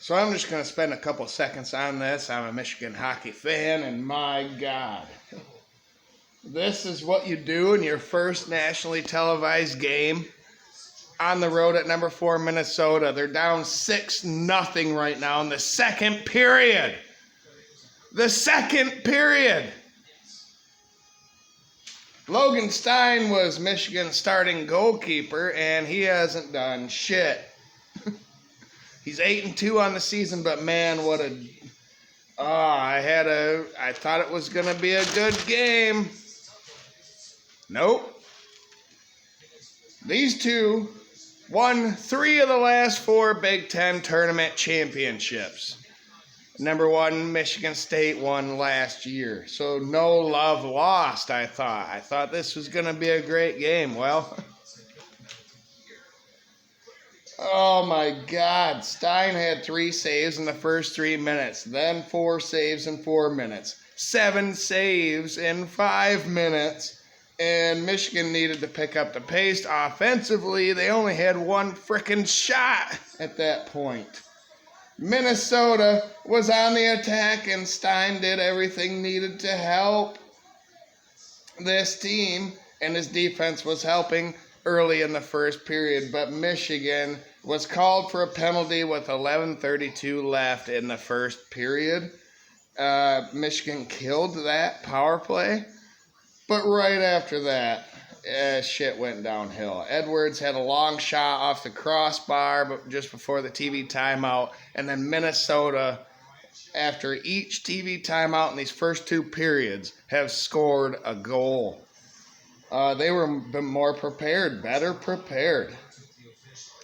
So I'm just going to spend a couple seconds on this. I'm a Michigan hockey fan, and my God. This is what you do in your first nationally televised game on the road at number 4 Minnesota. They're down 6-0 right now in the second period. The second period. Logan Stein was Michigan's starting goalkeeper, and he hasn't done shit. He's 8-2 on the season, but man, what a... I thought it was going to be a good game. Nope. These two won 3 of the last 4 Big Ten tournament championships. Number 1, Michigan State won last year. So no love lost, I thought. I thought this was going to be a great game. Well, oh my God. Stein had 3 saves in the first 3 minutes. Then 4 saves in 4 minutes. 7 saves in 5 minutes. And Michigan needed to pick up the pace offensively. They only had 1 frickin' shot at that point. Minnesota was on the attack, and Stein did everything needed to help this team, and his defense was helping early in the first period. But Michigan was called for a penalty with 11:32 left in the first period. Michigan killed that power play. But right after that, shit went downhill. Edwards had a long shot off the crossbar but just before the TV timeout. And then Minnesota, after each TV timeout in these first 2 periods, have scored a goal. They were more prepared, better prepared.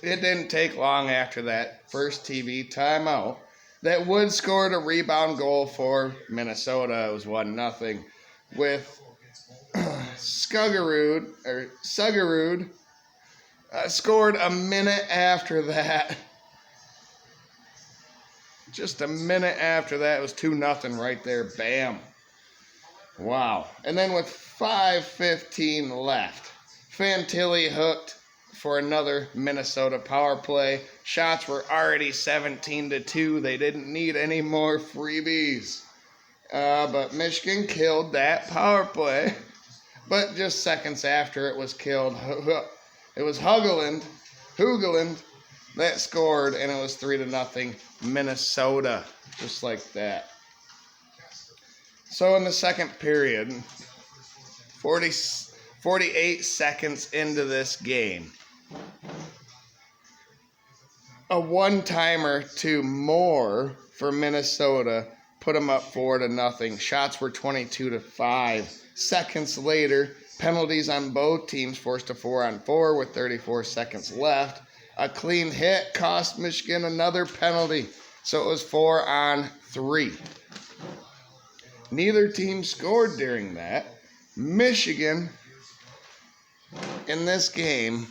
It didn't take long after that first TV timeout that Wood scored a rebound goal for Minnesota. It was 1-0 with Suggerud scored a minute after that. Just a minute after that, it was 2-0 right there. Bam. Wow. And then with 5:15 left, Fantilli hooked for another Minnesota power play. Shots were already 17-2. They didn't need any more freebies. But Michigan killed that power play. But just seconds after it was killed, it was Hoogeland that scored, and it was 3-0 Minnesota, just like that. So in the second period, 48 seconds into this game, a one-timer to Moore for Minnesota put them up 4-0. Shots were 22-5. Seconds later, penalties on both teams forced a 4-on-4 with 34 seconds left. A clean hit cost Michigan another penalty, so it was 4-on-3. Neither team scored during that. Michigan, in this game,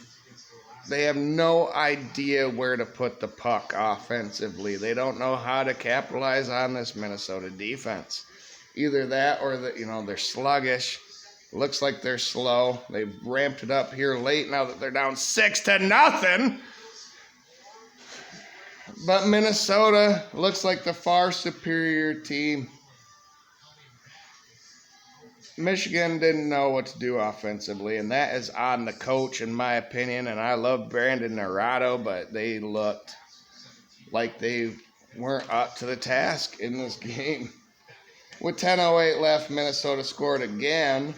they have no idea where to put the puck offensively. They don't know how to capitalize on this Minnesota defense. Either that or they're sluggish. Looks like they're slow. They've ramped it up here late now that they're down 6-0. But Minnesota looks like the far superior team. Michigan didn't know what to do offensively, and that is on the coach, in my opinion. And I love Brandon Naurato, but they looked like they weren't up to the task in this game. With 10:08 left, Minnesota scored again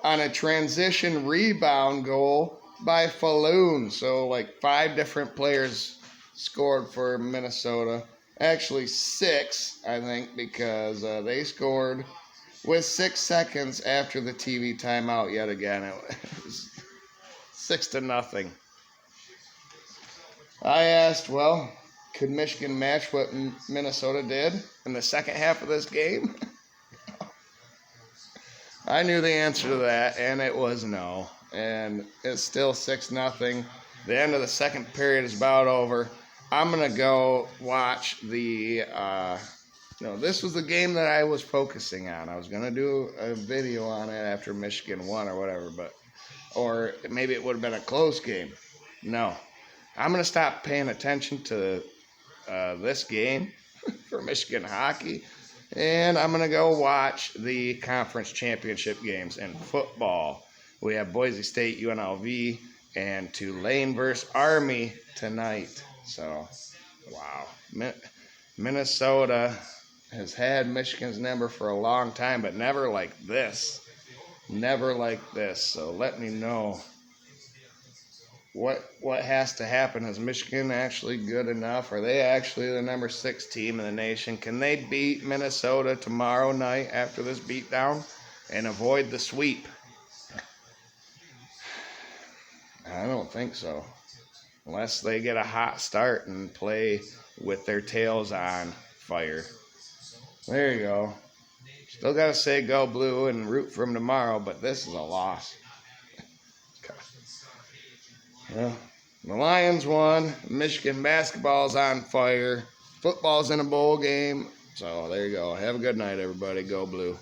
on a transition rebound goal by Falloon. So, 5 different players scored for Minnesota. Actually, 6, I think, because they scored with 6 seconds after the TV timeout yet again. It was 6-0. I asked, could Michigan match what Minnesota did in the second half of this game? I knew the answer to that, and it was no. And it's still 6-0. The end of the second period is about over. I'm going to go watch the... this was the game that I was focusing on. I was going to do a video on it after Michigan won or whatever, or maybe it would have been a close game. No. I'm going to stop paying attention to this game for Michigan hockey. And I'm going to go watch the conference championship games in football. We have Boise State, UNLV, and Tulane versus Army tonight. So, wow. Minnesota has had Michigan's number for a long time, but never like this. Never like this. So let me know what has to happen. Is Michigan actually good enough? Are they actually the number 6 team in the nation? Can they beat Minnesota tomorrow night after this beatdown and avoid the sweep? I don't think so. Unless they get a hot start and play with their tails on fire. There you go. Still got to say go blue and root for them tomorrow, but this is a loss. Well, the Lions won. Michigan basketball's on fire. Football's in a bowl game. So there you go. Have a good night, everybody. Go blue.